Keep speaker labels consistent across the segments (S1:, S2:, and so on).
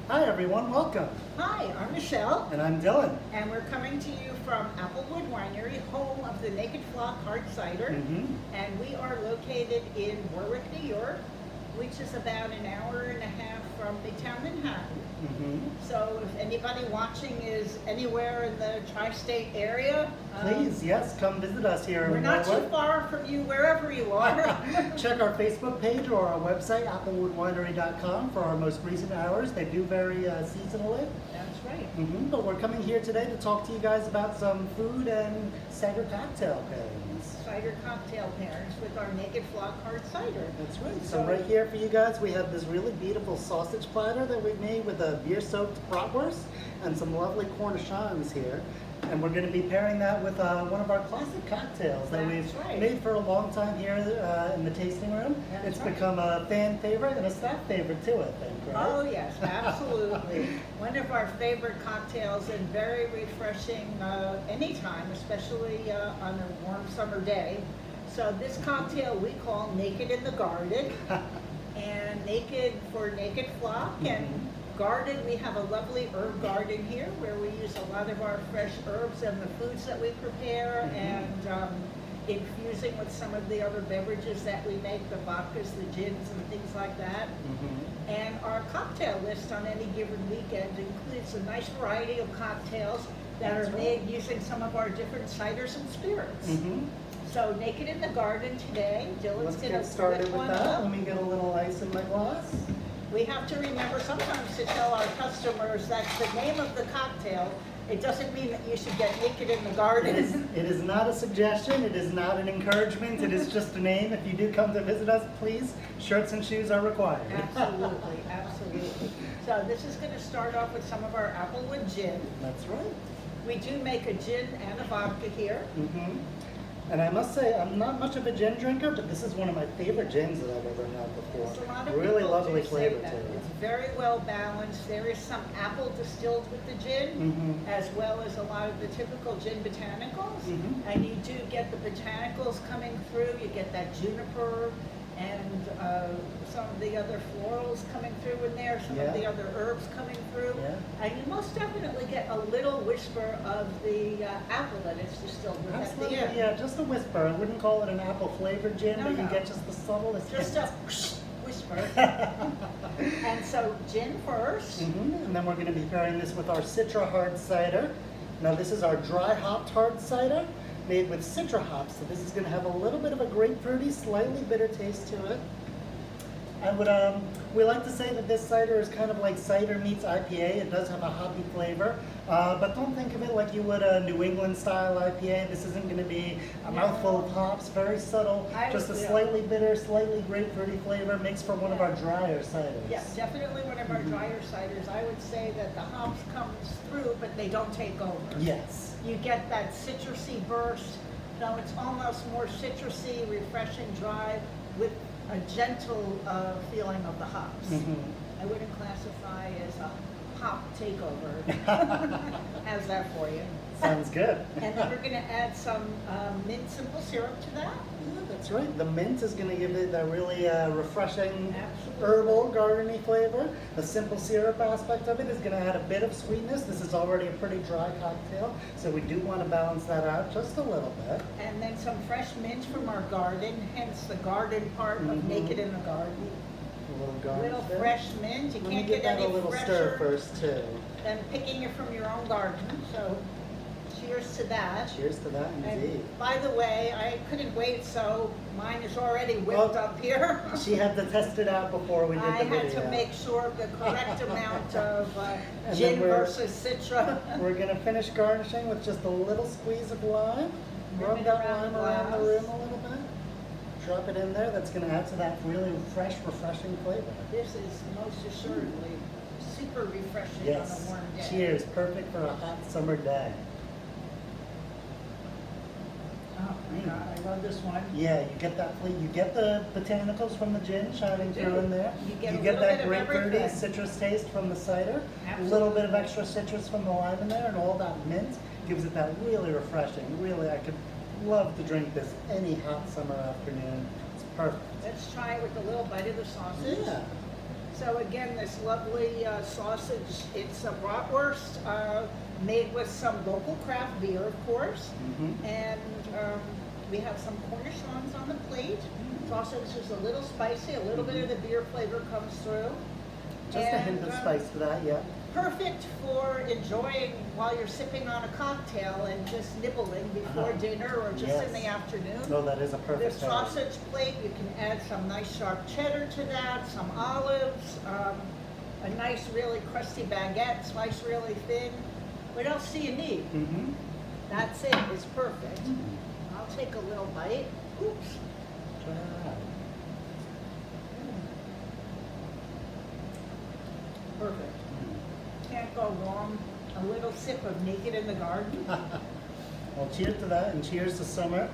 S1: Hi everyone, welcome.
S2: Hi, I'm Michelle,
S1: And I'm Dylan.
S2: and we're coming to you from Applewood Winery, home of the Naked Flock Hard Cider. And we are located in Warwick, New York, which is about an hour and a half from Midtown Manhattan. So if anybody watching is anywhere in the tri-state area,
S1: Please, yes, come visit us here
S2: we're
S1: in
S2: not too
S1: Warwick.
S2: far from you wherever you are.
S1: Check our Facebook page or our website, applewoodwinery.com, for our most recent hours. They do vary seasonally.
S2: That's right.
S1: But we're coming here today to talk to you guys about some food and cider cocktail pairings.
S2: Cider cocktail pairings with our Naked Flock Hard Cider.
S1: That's right. So right here for you guys, we have this really beautiful sausage platter that we've made with a beer-soaked bratwurst and some lovely cornichons here. And we're going to be pairing that with one of our classic cocktails that we've made for a long time here in the tasting room. It's become a fan favorite and a staff favorite too, I think, right?
S2: Oh yes, absolutely. One of our favorite cocktails and very refreshing anytime, especially on a warm summer day. So this cocktail we call Naked in the Garden, and Naked for Naked Flock, and Garden, we have a lovely herb garden here where we use a lot of our fresh herbs and the foods that we prepare, and infusing with some of the other beverages that we make, the vodkas, the gins, and things like that. And our cocktail list on any given weekend includes a nice variety of cocktails that are made using some of our different ciders and spirits. So Naked in the Garden today, Dylan's going to
S1: get started with that. Let me get a little ice in my glass.
S2: We have to remember sometimes to tell our customers that the name of the cocktail, it doesn't mean that you should get naked in the garden.
S1: It is not a suggestion, it is not an encouragement, it is just a name. If you do come to visit us, please, shirts and shoes are required.
S2: Absolutely, absolutely. So this is going to start off with some of our Applewood gin.
S1: That's right.
S2: We do make a gin and a vodka here.
S1: And I must say, I'm not much of a gin drinker, but this is one of my favorite gins that I've ever had before.
S2: A lot of
S1: really
S2: people
S1: lovely
S2: do
S1: flavor
S2: say
S1: to it.
S2: It's very well balanced. There is some apple distilled with the gin, as well as a lot of the typical gin botanicals. And you do get the botanicals coming through. You get that juniper and some of the other florals coming through in there, some of the other herbs coming through. And you most definitely get a little whisper of the apple that it's distilled with at the end.
S1: Yeah, just a whisper. I wouldn't call it an apple flavored gin, but you get just the subtlest
S2: just a whisper. And so gin first.
S1: And then we're going to be pairing this with our Citra hard cider. Now this is our dry hopped hard cider made with Citra hops, so this is going to have a little bit of a grapefruity, slightly bitter taste to it. We like to say that this cider is kind of like cider meets IPA. It does have a hoppy flavor, but don't think of it like you would a New England style IPA. This isn't going to be a mouthful of hops, very subtle, just a slightly bitter, slightly grapefruity flavor. Makes for one of our drier ciders.
S2: Yes, definitely one of our drier ciders. I would say that the hops comes through, but they don't take over.
S1: Yes.
S2: You get that citrusy burst. No, it's almost more citrusy, refreshing, dry, with a gentle feeling of the hops. I wouldn't classify as a hop takeover. How's that for you?
S1: Sounds good.
S2: And then we're going to add some mint simple syrup to that.
S1: Yeah, that's right. The mint is going to give it a really refreshing, herbal, gardeny flavor. The simple syrup aspect of it is going to add a bit of sweetness. This is already a pretty dry cocktail, so we do want to balance that out just a little bit.
S2: And then some fresh mint from our garden, hence the garden part of Naked in the Garden.
S1: A little garnish
S2: Little
S1: there.
S2: fresh mint. You
S1: Let
S2: can't
S1: me give
S2: get
S1: that
S2: any
S1: a little
S2: fresher
S1: stir first too.
S2: than picking it from your own garden. So cheers to that.
S1: Cheers to that indeed.
S2: And by the way, I couldn't wait, so mine is already whipped up here.
S1: She had to test it out before we did the video.
S2: I had to make sure of the correct amount of
S1: And
S2: gin
S1: then
S2: versus Citra.
S1: We're going to finish garnishing with just a little squeeze of lime. Rub that lime around the room a little bit. Drop it in there. That's going to add to that really fresh, refreshing flavor.
S2: This is most assuredly super refreshing on
S1: Yes.
S2: a warm day.
S1: Cheers. Perfect for a hot summer day.
S2: Oh my God, I love this one.
S1: Yeah, you get that you get the botanicals from the gin shining through in there.
S2: You get a
S1: that
S2: little bit of
S1: grapefruity
S2: everything.
S1: citrus taste from the cider. A little bit of extra citrus from the lime in there, and all that mint gives it that really refreshing. Really, I could love to drink this any hot summer afternoon. It's perfect.
S2: Let's try it with a little bite of the sausage.
S1: Yeah.
S2: So again, this lovely sausage, it's a bratwurst made with some local craft beer, of course. And we have some cornichons on the plate. Sausage is a little spicy, a little bit of the beer flavor comes through.
S1: Just a hint of spice to that, yeah.
S2: Perfect for enjoying while you're sipping on a cocktail and just nibbling before dinner or just in the afternoon.
S1: No, that is a
S2: The
S1: perfect pairing.
S2: sausage plate, you can add some nice sharp cheddar to that, some olives, a nice really crusty baguette, sliced really thin. What else do you need? That's it, it's perfect. I'll take a little bite. Oops.
S1: Try that out.
S2: Perfect. Can't go wrong. A little sip of Naked in the Garden.
S1: Well, cheers to that, and cheers to summer,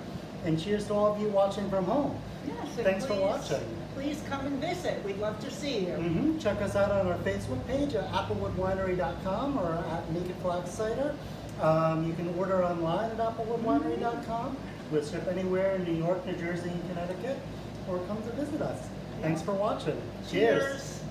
S1: and cheers to all of you watching from home.
S2: Yes, and
S1: Thanks for
S2: please-
S1: watching.
S2: Please come and visit. We'd love to see you.
S1: Check us out on our Facebook page at applewoodwinery.com or at Naked Flag Cider. You can order online at applewoodwinery.com. We'll ship anywhere in New York, New Jersey, and Connecticut, or come to visit us. Thanks for watching. Cheers.
S2: Cheers.